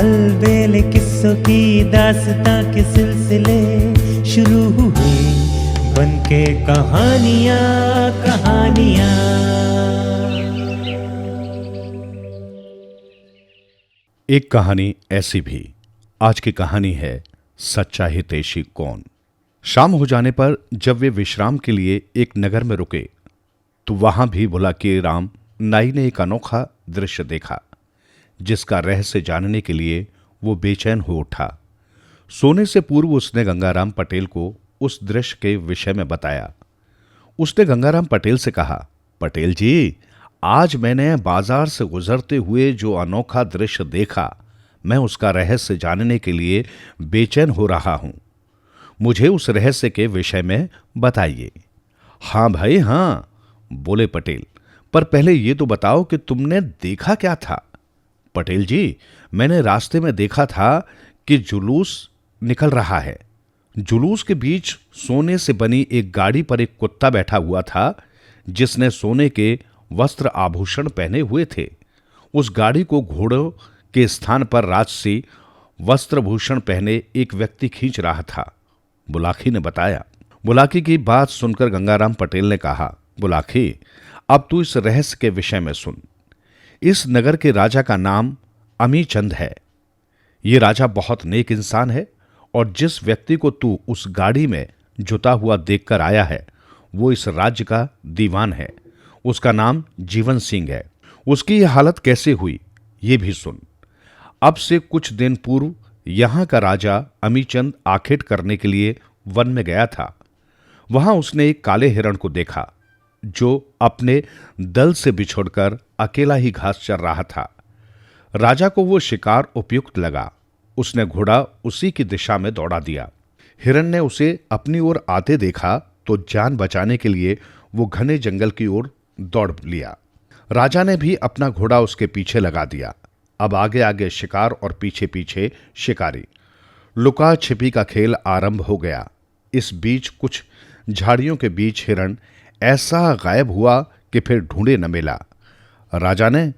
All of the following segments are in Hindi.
अलबेले किस्सों की दास्तां के सिलसिले शुरू हुए, बनके कहानियां कहानियां। एक कहानी ऐसी भी। आज की कहानी है सच्चा हितैषी कौन। शाम हो जाने पर जब वे विश्राम के लिए एक नगर में रुके तो वहां भी बुलाकी राम नाई ने एक अनोखा दृश्य देखा, जिसका रहस्य जानने के लिए वो बेचैन हो उठा। सोने से पूर्व उसने गंगाराम पटेल को उस दृश्य के विषय में बताया। उसने गंगाराम पटेल से कहा, पटेल जी, आज मैंने बाजार से गुजरते हुए जो अनोखा दृश्य देखा, मैं उसका रहस्य जानने के लिए बेचैन हो रहा हूं। मुझे उस रहस्य के विषय में बताइए। हां भाई हां, बोले पटेल, पर पहले ये तो बताओ कि तुमने देखा क्या था। पटेल जी, मैंने रास्ते में देखा था कि जुलूस निकल रहा है। जुलूस के बीच सोने से बनी एक गाड़ी पर एक कुत्ता बैठा हुआ था, जिसने सोने के वस्त्र आभूषण पहने हुए थे। उस गाड़ी को घोड़ों के स्थान पर राजसी वस्त्रभूषण पहने एक व्यक्ति खींच रहा था, बुलाकी ने बताया। बुलाकी की बात सुनकर गंगाराम पटेल ने कहा, बुलाकी, अब तू इस रहस्य के विषय में सुन। इस नगर के राजा का नाम अमीचंद है। ये राजा बहुत नेक इंसान है और जिस व्यक्ति को तू उस गाड़ी में जुता हुआ देखकर आया है, वो इस राज्य का दीवान है। उसका नाम जीवन सिंह है। उसकी यह हालत कैसे हुई, ये भी सुन। अब से कुछ दिन पूर्व यहां का राजा अमीचंद आखेट करने के लिए वन में गया था। वहां उसने एक काले हिरण को देखा, जो अपने दल से बिछुड़कर अकेला ही घास चर रहा था। राजा को वो शिकार उपयुक्त लगा। उसने घोड़ा उसी की दिशा में दौड़ा दिया। हिरण ने उसे अपनी ओर आते देखा तो जान बचाने के लिए वो घने जंगल की ओर दौड़ लिया। राजा ने भी अपना घोड़ा उसके पीछे लगा दिया। अब आगे आगे शिकार और पीछे पीछे शिकारी। लुका छिपी का खेल आरंभ हो गया। इस बीच कुछ झाड़ियों के बीच हिरण ऐसा गायब हुआ कि फिर ढूंढे न मिला। राजा ने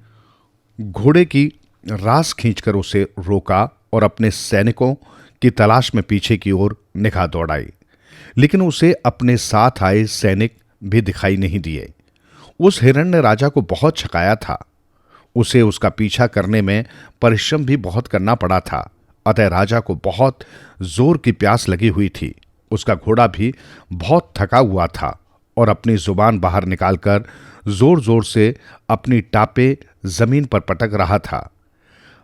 घोड़े की रास खींचकर उसे रोका और अपने सैनिकों की तलाश में पीछे की ओर निगाह दौड़ाई, लेकिन उसे अपने साथ आए सैनिक भी दिखाई नहीं दिए। उस हिरण ने राजा को बहुत छकाया था। उसे उसका पीछा करने में परिश्रम भी बहुत करना पड़ा था। अतः राजा को बहुत जोर की प्यास लगी हुई थी। उसका घोड़ा भी बहुत थका हुआ था और अपनी जुबान बाहर निकालकर जोर जोर से अपनी टापे जमीन पर पटक रहा था।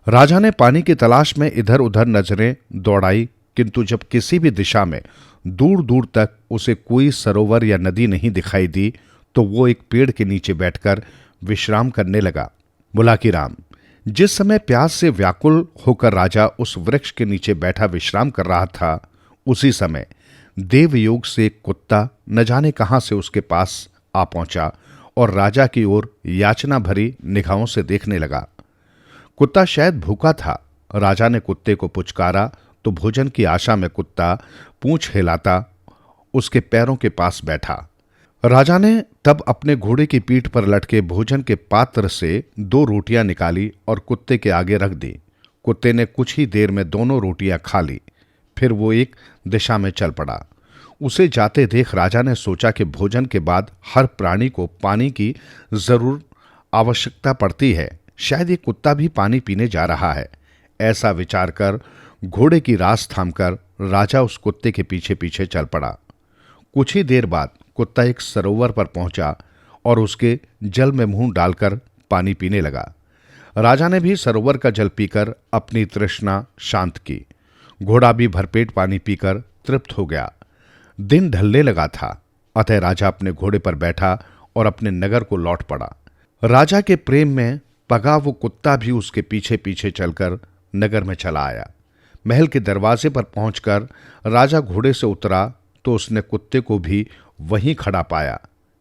राजा ने पानी की तलाश में इधर उधर नजरें दौड़ाई, किंतु जब किसी भी दिशा में दूर दूर तक उसे कोई सरोवर या नदी नहीं दिखाई दी तो वो एक पेड़ के नीचे बैठकर विश्राम करने लगा। बुलाकी राम, जिस समय प्यास से व्याकुल होकर राजा उस वृक्ष के नीचे बैठा विश्राम कर रहा था, उसी समय देवयोग से एक कुत्ता न जाने कहां से उसके पास आ पहुंचा और राजा की ओर याचना भरी निगाहों से देखने लगा। कुत्ता शायद भूखा था। राजा ने कुत्ते को पुचकारा तो भोजन की आशा में कुत्ता पूंछ हिलाता उसके पैरों के पास बैठा। राजा ने तब अपने घोड़े की पीठ पर लटके भोजन के पात्र से 2 रोटियां निकाली और कुत्ते के आगे रख दी। कुत्ते ने कुछ ही देर में दोनों रोटियां खा ली। फिर वो एक दिशा में चल पड़ा। उसे जाते देख राजा ने सोचा कि भोजन के बाद हर प्राणी को पानी की जरूर आवश्यकता पड़ती है। शायद ये कुत्ता भी पानी पीने जा रहा है। ऐसा विचार कर घोड़े की रास थामकर राजा उस कुत्ते के पीछे पीछे चल पड़ा। कुछ ही देर बाद कुत्ता एक सरोवर पर पहुंचा और उसके जल में मुंह डालकर पानी पीने लगा। राजा ने भी सरोवर का जल पीकर अपनी तृष्णा शांत की। घोड़ा भी भरपेट पानी पीकर तृप्त हो गया। दिन ढलने लगा था, अतः राजा अपने घोड़े पर बैठा और अपने नगर को लौट पड़ा। राजा के प्रेम में पगा वो कुत्ता भी उसके पीछे पीछे चलकर नगर में चला आया। महल के दरवाजे पर पहुंचकर राजा घोड़े से उतरा तो उसने कुत्ते को भी वहीं खड़ा पाया।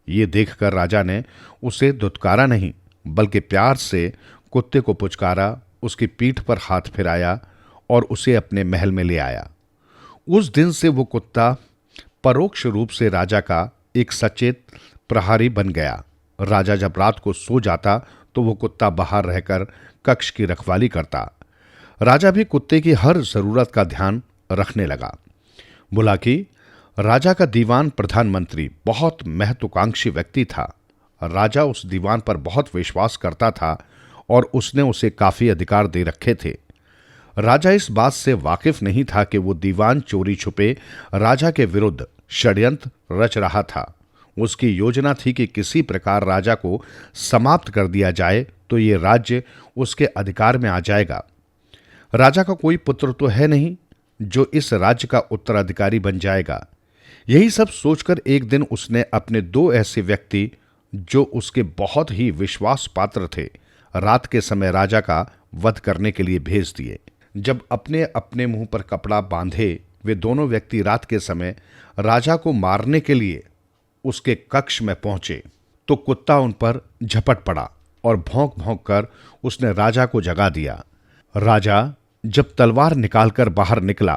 ये देखकर राजा ने उसे दुत्कारा नहीं, बल्कि प्यार से कुत्ते को पुचकारा, उसकी पीठ पर हाथ फिराया और उसे अपने महल में ले आया। उस दिन से वो कुत्ता परोक्ष रूप से राजा का एक सचेत प्रहरी बन गया। राजा जब रात को सो जाता तो वो कुत्ता बाहर रहकर कक्ष की रखवाली करता। राजा भी कुत्ते की हर जरूरत का ध्यान रखने लगा। बोला कि राजा का दीवान प्रधानमंत्री बहुत महत्वाकांक्षी व्यक्ति था। राजा उस दीवान पर बहुत विश्वास करता था और उसने उसे काफी अधिकार दे रखे थे। राजा इस बात से वाकिफ नहीं था कि वो दीवान चोरी छुपे राजा के विरुद्ध षड्यंत्र रच रहा था। उसकी योजना थी कि किसी प्रकार राजा को समाप्त कर दिया जाए तो ये राज्य उसके अधिकार में आ जाएगा। राजा का कोई पुत्र तो है नहीं जो इस राज्य का उत्तराधिकारी बन जाएगा। यही सब सोचकर एक दिन उसने अपने 2 ऐसे व्यक्ति जो उसके बहुत ही विश्वास पात्र थे, रात के समय राजा का वध करने के लिए भेज दिए। जब अपने अपने मुंह पर कपड़ा बांधे वे दोनों व्यक्ति रात के समय राजा को मारने के लिए उसके कक्ष में पहुंचे तो कुत्ता उन पर झपट पड़ा और भौंक भौंक कर उसने राजा को जगा दिया। राजा जब तलवार निकालकर बाहर निकला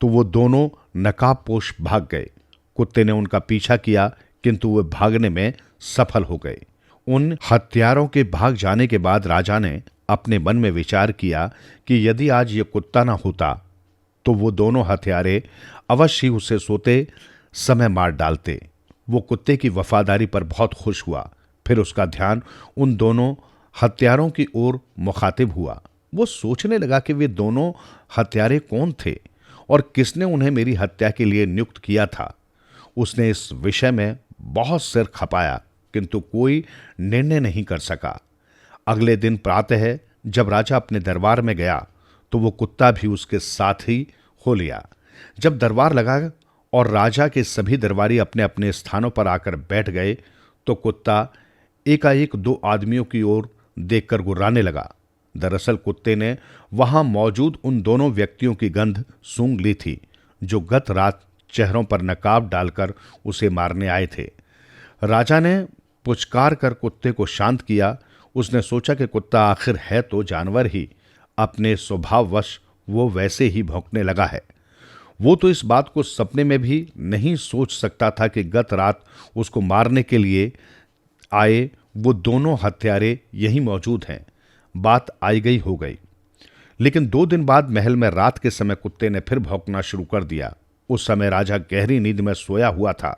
तो वो दोनों नकाबपोश भाग गए। कुत्ते ने उनका पीछा किया किंतु वे भागने में सफल हो गए। उन हत्यारों के भाग जाने के बाद राजा ने अपने मन में विचार किया कि यदि आज ये कुत्ता ना होता तो वो दोनों हत्यारे अवश्य ही उसे सोते समय मार डालते। वो कुत्ते की वफादारी पर बहुत खुश हुआ। फिर उसका ध्यान उन दोनों हत्यारों की ओर मुखातिब हुआ। वो सोचने लगा कि वे दोनों हत्यारे कौन थे और किसने उन्हें मेरी हत्या के लिए नियुक्त किया था। उसने इस विषय में बहुत सिर खपाया किंतु कोई निर्णय नहीं कर सका। अगले दिन प्रातः जब राजा अपने दरबार में गया तो वो कुत्ता भी उसके साथ ही हो लिया। जब दरबार लगा और राजा के सभी दरबारी अपने अपने स्थानों पर आकर बैठ गए तो कुत्ता एकाएक 2 आदमियों की ओर देखकर गुर्राने लगा। दरअसल कुत्ते ने वहां मौजूद उन दोनों व्यक्तियों की गंध सूंघ ली थी जो गत रात चेहरों पर नकाब डालकर उसे मारने आए थे। राजा ने पुचकार कर कुत्ते को शांत किया। उसने सोचा कि कुत्ता आखिर है तो जानवर ही, अपने स्वभाववश वो वैसे ही भौंकने लगा है। वो तो इस बात को सपने में भी नहीं सोच सकता था कि गत रात उसको मारने के लिए आए वो दोनों हत्यारे यहीं मौजूद हैं। बात आई गई हो गई। लेकिन 2 दिन बाद महल में रात के समय कुत्ते ने फिर भौंकना शुरू कर दिया। उस समय राजा गहरी नींद में सोया हुआ था।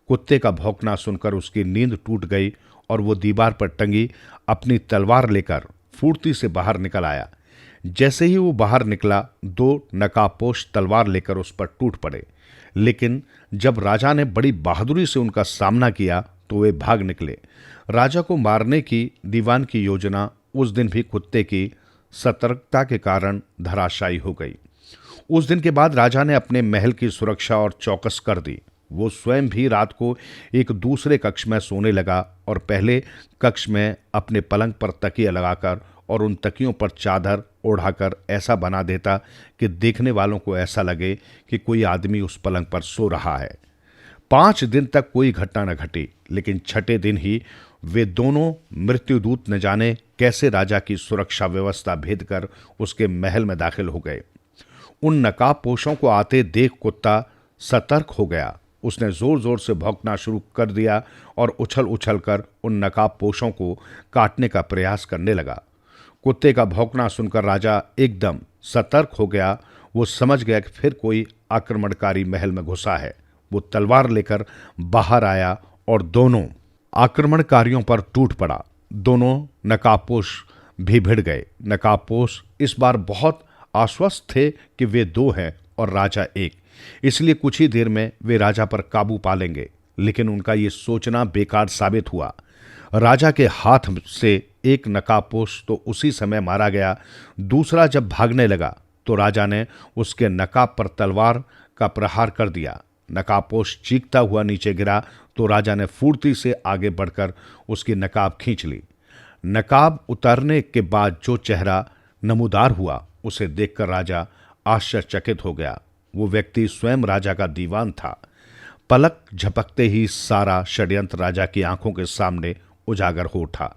कुत्ते का भौंकना सुनकर उसकी नींद टूट गई और वो दीवार पर टंगी अपनी तलवार लेकर फुर्ती से बाहर निकल आया। जैसे ही वो बाहर निकला 2 नकाबपोश तलवार लेकर उस पर टूट पड़े। लेकिन जब राजा ने बड़ी बहादुरी से उनका सामना किया तो वे भाग निकले। राजा को मारने की दीवान की योजना उस दिन भी कुत्ते की सतर्कता के कारण धराशायी हो गई। उस दिन के बाद राजा ने अपने महल की सुरक्षा और चौकस कर दी। वो स्वयं भी रात को एक दूसरे कक्ष में सोने लगा और पहले कक्ष में अपने पलंग पर तकिया लगाकर और उन तकियों पर चादर ओढ़ाकर ऐसा बना देता कि देखने वालों को ऐसा लगे कि कोई आदमी उस पलंग पर सो रहा है। 5 दिन तक कोई घटना न घटी, लेकिन 6ठे दिन ही वे दोनों मृत्युदूत न जाने कैसे राजा की सुरक्षा व्यवस्था भेद कर उसके महल में दाखिल हो गए। उन नकाबपोशों को आते देख कुत्ता सतर्क हो गया। उसने जोर जोर से भौंकना शुरू कर दिया और उछल उछल कर उन नकाबपोशों को काटने का प्रयास करने लगा। कुत्ते का भौंकना सुनकर राजा एकदम सतर्क हो गया। वो समझ गया कि फिर कोई आक्रमणकारी महल में घुसा है। वो तलवार लेकर बाहर आया और दोनों आक्रमणकारियों पर टूट पड़ा। दोनों नकाबपोश भी भिड़ गए। नकाबपोश इस बार बहुत आश्वस्त थे कि वे 2 हैं और राजा 1, इसलिए कुछ ही देर में वे राजा पर काबू पा लेंगे। लेकिन उनका ये सोचना बेकार साबित हुआ। राजा के हाथ से एक नकाबपोश तो उसी समय मारा गया। दूसरा जब भागने लगा तो राजा ने उसके नकाब पर तलवार का प्रहार कर दिया। नकाबपोश चीखता हुआ नीचे गिरा तो राजा ने फुर्ती से आगे बढ़कर उसकी नकाब खींच ली। नकाब उतारने के बाद जो चेहरा नमूदार हुआ उसे देखकर राजा आश्चर्यचकित हो गया। वो व्यक्ति स्वयं राजा का दीवान था। पलक झपकते ही सारा षड्यंत्र राजा की आंखों के सामने उजागर हो उठा।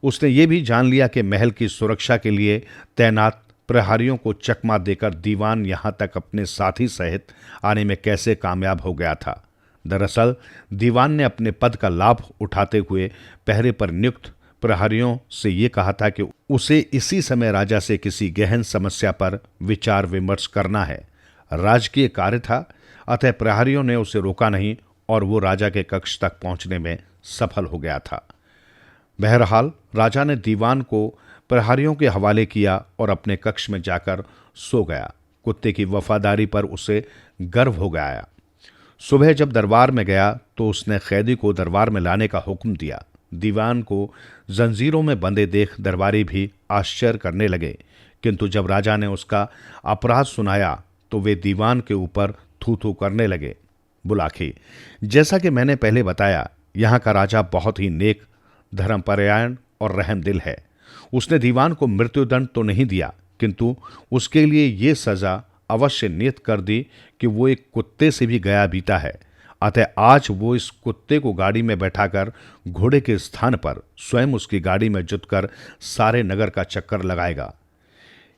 उसने ये भी जान लिया कि महल की सुरक्षा के लिए तैनात प्रहरियों को चकमा देकर दीवान यहां तक अपने साथी सहित आने में कैसे कामयाब हो गया था। दरअसल दीवान ने अपने पद का लाभ उठाते हुए पहरे पर नियुक्त प्रहरियों से ये कहा था कि उसे इसी समय राजा से किसी गहन समस्या पर विचार विमर्श करना है। राजकीय कार्य था, अतः प्रहरियों ने उसे रोका नहीं और वो राजा के कक्ष तक पहुंचने में सफल हो गया था। बहरहाल राजा ने दीवान को प्रहरियों के हवाले किया और अपने कक्ष में जाकर सो गया। कुत्ते की वफादारी पर उसे गर्व हो गया। सुबह जब दरबार में गया तो उसने कैदी को दरबार में लाने का हुक्म दिया। दीवान को जंजीरों में बंधे देख दरबारी भी आश्चर्य करने लगे, किंतु जब राजा ने उसका अपराध सुनाया तो वे दीवान के ऊपर थू थू करने लगे। बुलाखी, जैसा कि मैंने पहले बताया, यहाँ का राजा बहुत ही नेक, धर्मपरायण और रहमदिल है। उसने दीवान को मृत्युदंड तो नहीं दिया, किंतु उसके लिए ये सजा अवश्य नियत कर दी कि वो एक कुत्ते से भी गया बीता है। अतः आज वो इस कुत्ते को गाड़ी में बैठाकर घोड़े के स्थान पर स्वयं उसकी गाड़ी में जुतकर सारे नगर का चक्कर लगाएगा।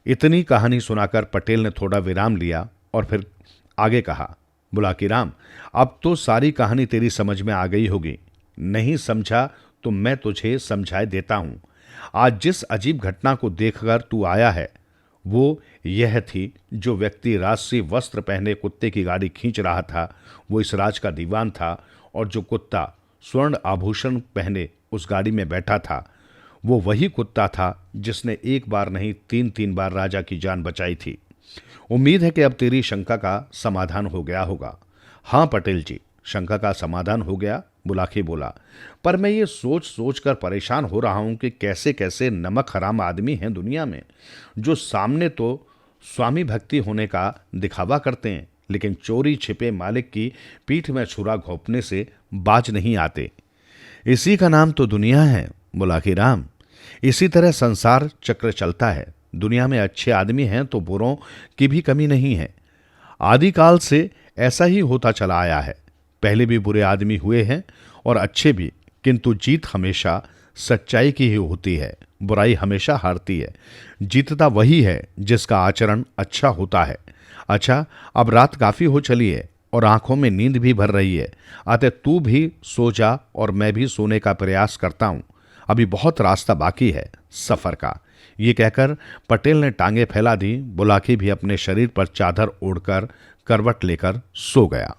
इतनी कहानी सुनाकर पटेल ने थोड़ा विराम लिया और फिर आगे कहा, बुलाकी राम, अब तो सारी कहानी तेरी समझ में आ गई होगी। नहीं समझा तो मैं तुझे समझाए देता हूं। आज जिस अजीब घटना को देखकर तू आया है वो यह थी, जो व्यक्ति राजसी वस्त्र पहने कुत्ते की गाड़ी खींच रहा था वो इस राज का दीवान था, और जो कुत्ता स्वर्ण आभूषण पहने उस गाड़ी में बैठा था वो वही कुत्ता था जिसने एक बार नहीं 3 बार राजा की जान बचाई थी। उम्मीद है कि अब तेरी शंका का समाधान हो गया होगा। हाँ पटेल जी, शंका का समाधान हो गया, बुलाखी बोला। पर मैं ये सोच सोच कर परेशान हो रहा हूं कि कैसे कैसे नमक हराम आदमी हैं दुनिया में, जो सामने तो स्वामी भक्ति होने का दिखावा करते हैं, लेकिन चोरी छिपे मालिक की पीठ में छुरा घोंपने से बाज नहीं आते। इसी का नाम तो दुनिया है बुलाकी राम। इसी तरह संसार चक्र चलता है। दुनिया में अच्छे आदमी हैं तो बुरों की भी कमी नहीं है। आदिकाल से ऐसा ही होता चला आया है। पहले भी बुरे आदमी हुए हैं और अच्छे भी, किंतु जीत हमेशा सच्चाई की ही होती है। बुराई हमेशा हारती है। जीतता वही है जिसका आचरण अच्छा होता है। अच्छा, अब रात काफी हो चली है और आंखों में नींद भी भर रही है, अतः तू भी सो जा और मैं भी सोने का प्रयास करता हूं। अभी बहुत रास्ता बाकी है सफर का। ये कहकर पटेल ने टांगे फैला दी। बुलाकी भी अपने शरीर पर चादर ओढ़कर करवट लेकर सो गया।